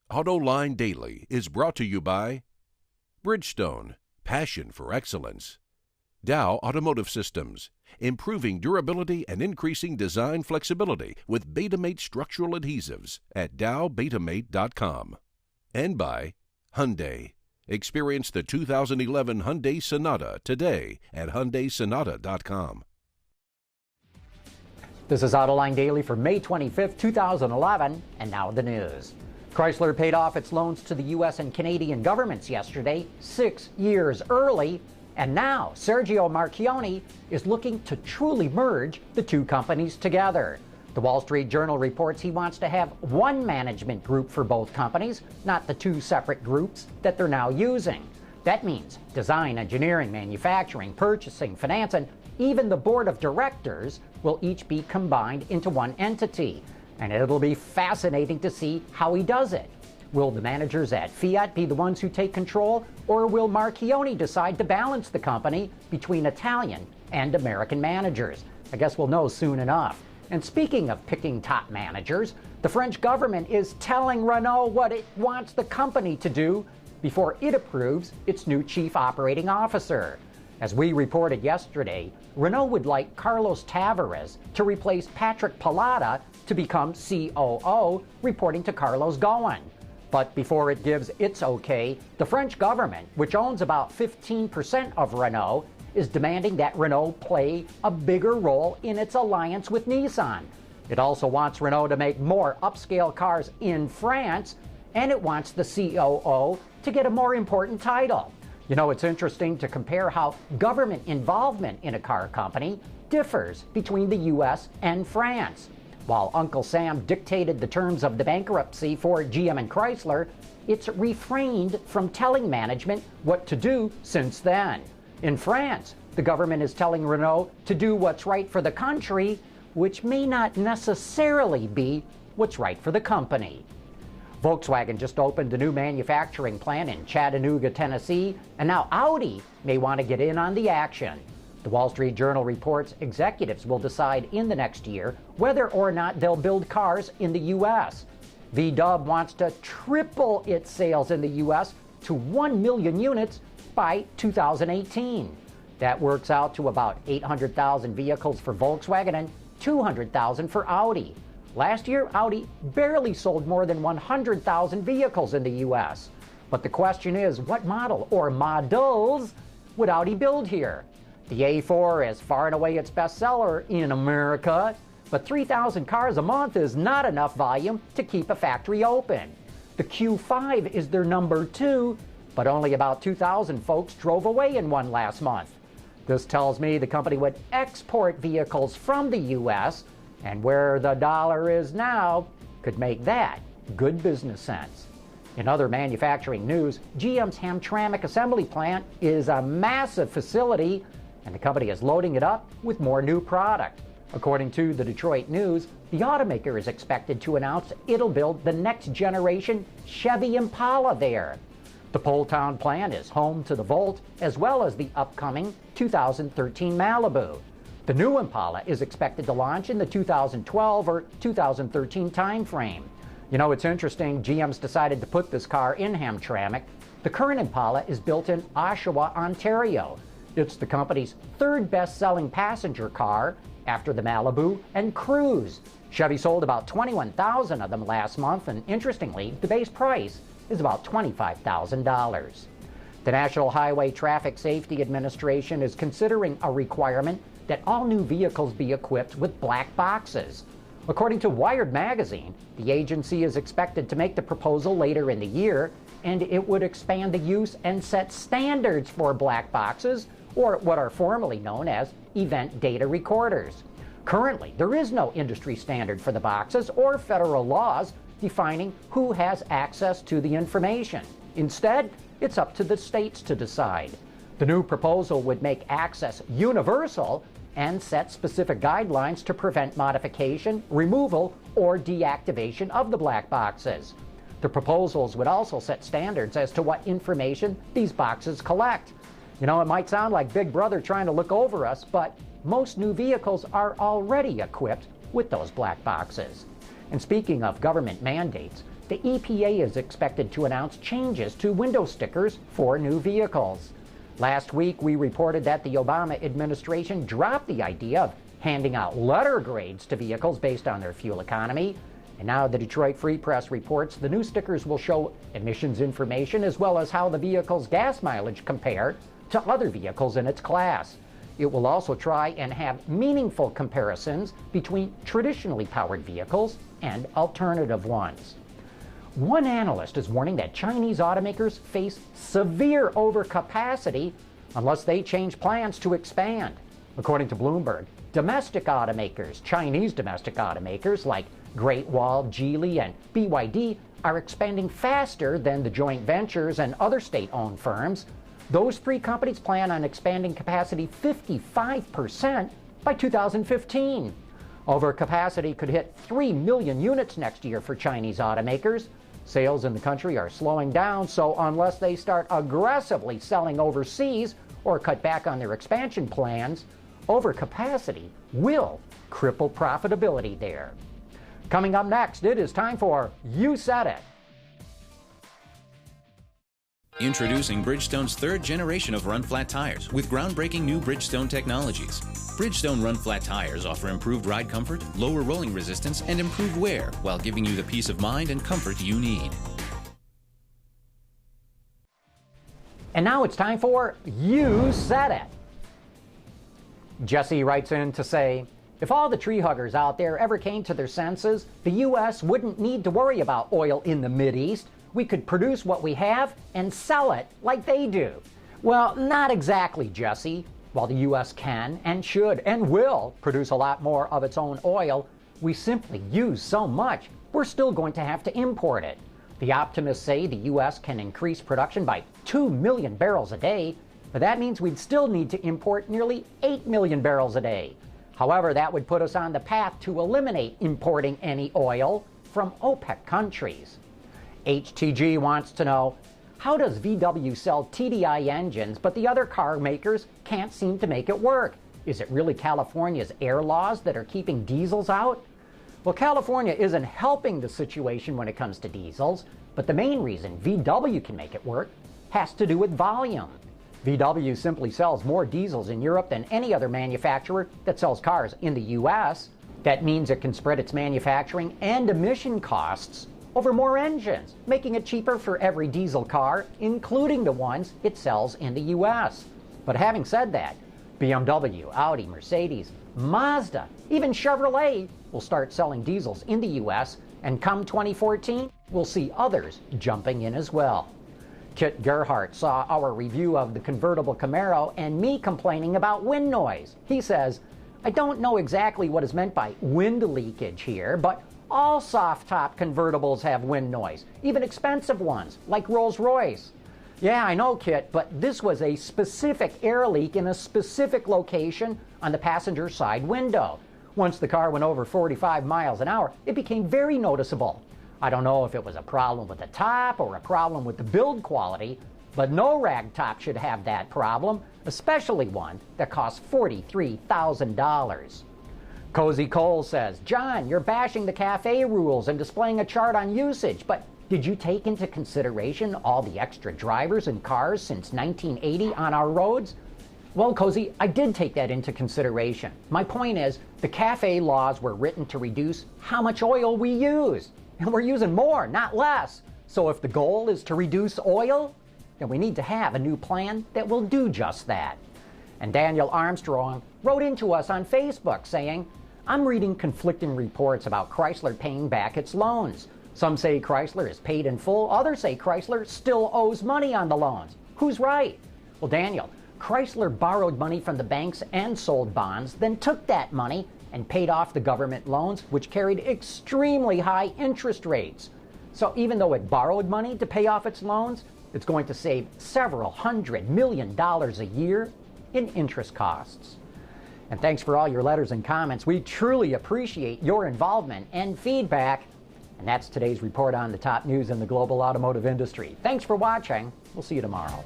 Autoline Daily is brought to you by Bridgestone, passion for excellence. Dow Automotive Systems, improving durability and increasing design flexibility with Betamate structural adhesives at dowbetamate.com. And by Hyundai. Experience the 2011 Hyundai Sonata today at HyundaiSonata.com. This is Autoline Daily for May 25th, 2011, and now the news. Chrysler paid off its loans to the U.S. and Canadian governments yesterday, 6 years early, and now Sergio Marchionne is looking to truly merge the two companies together. The Wall Street Journal reports he wants to have one management group for both companies, not the two separate groups that they're now using. That means design, engineering, manufacturing, purchasing, finance, and even the board of directors will each be combined into one entity. And it'll be fascinating to see how he does it. Will the managers at Fiat be the ones who take control, or will Marchionne decide to balance the company between Italian and American managers? I guess we'll know soon enough. And speaking of picking top managers, the French government is telling Renault what it wants the company to do before it approves its new chief operating officer. As we reported yesterday, Renault would like Carlos Tavares to replace Patrick Pallotta to become COO, reporting to Carlos Ghosn. But before it gives its okay, the French government, which owns about 15% of Renault, is demanding that Renault play a bigger role in its alliance with Nissan. It also wants Renault to make more upscale cars in France, and it wants the COO to get a more important title. You know, it's interesting to compare how government involvement in a car company differs between the U.S. and France. While Uncle Sam dictated the terms of the bankruptcy for GM and Chrysler, it's refrained from telling management what to do since then. In France, the government is telling Renault to do what's right for the country, which may not necessarily be what's right for the company. Volkswagen just opened a new manufacturing plant in Chattanooga, Tennessee, and now Audi may want to get in on the action. The Wall Street Journal reports executives will decide in the next year whether or not they'll build cars in the U.S. VW wants to triple its sales in the U.S. to 1 million units by 2018. That works out to about 800,000 vehicles for Volkswagen and 200,000 for Audi. Last year, Audi barely sold more than 100,000 vehicles in the U.S. But the question is, what model or models would Audi build here? The A4 is far and away its bestseller in America, but 3,000 cars a month is not enough volume to keep a factory open. The Q5 is their number 2, but only about 2,000 folks drove away in one last month. This tells me the company would export vehicles from the U.S., and where the dollar is now, could make that good business sense. In other manufacturing news, GM's Hamtramck assembly plant is a massive facility, and the company is loading it up with more new product. According to the Detroit News, the automaker is expected to announce it'll build the next generation Chevy Impala there. The Poletown plant is home to the Volt, as well as the upcoming 2013 Malibu. The new Impala is expected to launch in the 2012 or 2013 timeframe. You know, it's interesting, GM's decided to put this car in Hamtramck. The current Impala is built in Oshawa, Ontario. It's the company's third best-selling passenger car after the Malibu and Cruze. Chevy sold about 21,000 of them last month, and interestingly, the base price is about $25,000. The National Highway Traffic Safety Administration is considering a requirement that all new vehicles be equipped with black boxes. According to Wired magazine, the agency is expected to make the proposal later in the year, and it would expand the use and set standards for black boxes, or what are formally known as event data recorders. Currently, there is no industry standard for the boxes or federal laws defining who has access to the information. Instead, it's up to the states to decide. The new proposal would make access universal and set specific guidelines to prevent modification, removal, or deactivation of the black boxes. The proposals would also set standards as to what information these boxes collect. You know, it might sound like Big Brother trying to look over us, but most new vehicles are already equipped with those black boxes. And speaking of government mandates, the EPA is expected to announce changes to window stickers for new vehicles. Last week, we reported that the Obama administration dropped the idea of handing out letter grades to vehicles based on their fuel economy. And now the Detroit Free Press reports the new stickers will show emissions information as well as how the vehicle's gas mileage compare to other vehicles in its class. It will also try and have meaningful comparisons between traditionally powered vehicles and alternative ones. One analyst is warning that Chinese automakers face severe overcapacity unless they change plans to expand. According to Bloomberg, domestic automakers, Chinese domestic automakers like Great Wall, Geely, and BYD are expanding faster than the joint ventures and other state-owned firms. Those three companies plan on expanding capacity 55% by 2015. Overcapacity could hit 3 million units next year for Chinese automakers. Sales in the country are slowing down, so unless they start aggressively selling overseas or cut back on their expansion plans, overcapacity will cripple profitability there. Coming up next, it is time for You Said It. Introducing Bridgestone's third generation of run-flat tires with groundbreaking new Bridgestone technologies. Bridgestone run-flat tires offer improved ride comfort, lower rolling resistance, and improved wear while giving you the peace of mind and comfort you need. And now it's time for You Said It. Jesse writes in to say, if all the tree huggers out there ever came to their senses, the U.S. wouldn't need to worry about oil in the Mideast. We could produce what we have and sell it like they do. Well, not exactly, Jesse. While the U.S. can and should and will produce a lot more of its own oil, we simply use so much, we're still going to have to import it. The optimists say the U.S. can increase production by 2 million barrels a day, but that means we'd still need to import nearly 8 million barrels a day. However, that would put us on the path to eliminate importing any oil from OPEC countries. HTG wants to know, how does VW sell TDI engines, but the other car makers can't seem to make it work? Is it really California's air laws that are keeping diesels out? Well, California isn't helping the situation when it comes to diesels, but the main reason VW can make it work has to do with volume. VW simply sells more diesels in Europe than any other manufacturer that sells cars in the U.S. That means it can spread its manufacturing and emission costs over more engines, making it cheaper for every diesel car, including the ones it sells in the U.S. But having said that, BMW, Audi, Mercedes, Mazda, even Chevrolet will start selling diesels in the U.S., and come 2014, we'll see others jumping in as well. Kit Gerhardt saw our review of the convertible Camaro and me complaining about wind noise. He says, I don't know exactly what is meant by wind leakage here, but all soft-top convertibles have wind noise, even expensive ones like Rolls-Royce. Yeah, I know, Kit, but this was a specific air leak in a specific location on the passenger side window. Once the car went over 45 miles an hour, it became very noticeable. I don't know if it was a problem with the top or a problem with the build quality, but no rag top should have that problem, especially one that costs $43,000. Cozy Cole says, John, you're bashing the cafe rules and displaying a chart on usage, but did you take into consideration all the extra drivers and cars since 1980 on our roads? Well, Cozy, I did take that into consideration. My point is, the cafe laws were written to reduce how much oil we use. And we're using more, not less. So if the goal is to reduce oil, then we need to have a new plan that will do just that. And Daniel Armstrong wrote into us on Facebook saying, I'm reading conflicting reports about Chrysler paying back its loans. Some say Chrysler is paid in full, others say Chrysler still owes money on the loans. Who's right? Well, Daniel, Chrysler borrowed money from the banks and sold bonds, then took that money and paid off the government loans, which carried extremely high interest rates. So even though it borrowed money to pay off its loans, it's going to save several $100 million a year in interest costs. And thanks for all your letters and comments. We truly appreciate your involvement and feedback. And that's today's report on the top news in the global automotive industry. Thanks for watching. We'll see you tomorrow.